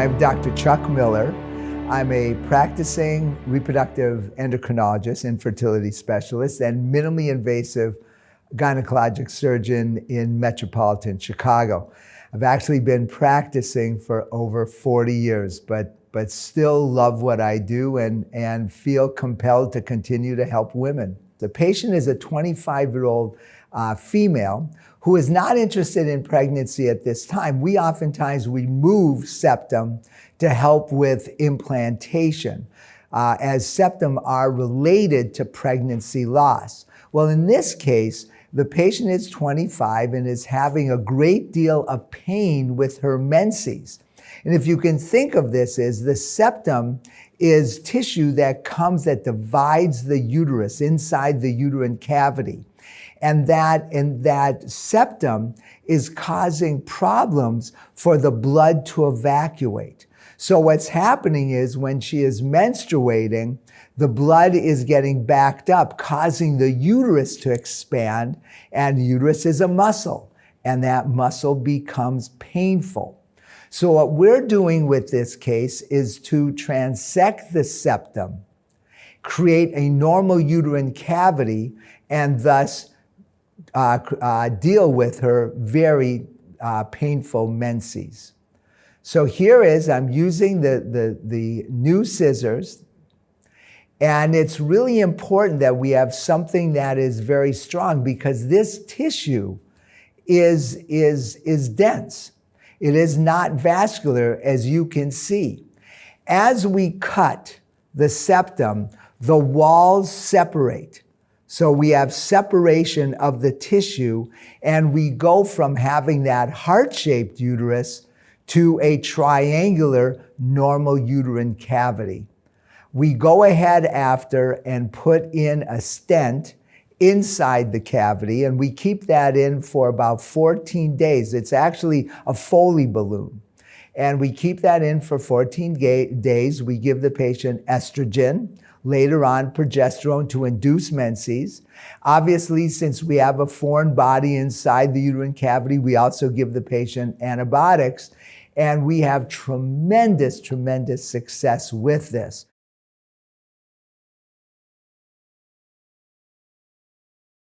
I'm Dr. Chuck Miller. I'm a practicing reproductive endocrinologist and fertility specialist and minimally invasive gynecologic surgeon in metropolitan Chicago. I've actually been practicing for over 40 years, but still love what I do and feel compelled to continue to help women. The patient is a 25-year-old female who is not interested in pregnancy at this time. We oftentimes remove septum to help with implantation, as septum are related to pregnancy loss. Well, in this case, the patient is 25 and is having a great deal of pain with her menses. And if you can think of this as the septum is tissue that divides the uterus inside the uterine cavity. And that septum is causing problems for the blood to evacuate. So what's happening is when she is menstruating, the blood is getting backed up, causing the uterus to expand, and the uterus is a muscle, and that muscle becomes painful. So what we're doing with this case is to transect the septum, create a normal uterine cavity, and thus deal with her very painful menses. So I'm using the new scissors, and it's really important that we have something that is very strong because this tissue is dense. It is not vascular, as you can see. As we cut the septum, the walls separate. So we have separation of the tissue, and we go from having that heart-shaped uterus to a triangular normal uterine cavity. We go ahead after and put in a stent inside the cavity, and we keep that in for about 14 days. It's actually a Foley balloon. And we keep that in for 14 days. We give the patient estrogen, later on progesterone to induce menses. Obviously, since we have a foreign body inside the uterine cavity, we also give the patient antibiotics, and we have tremendous success with this.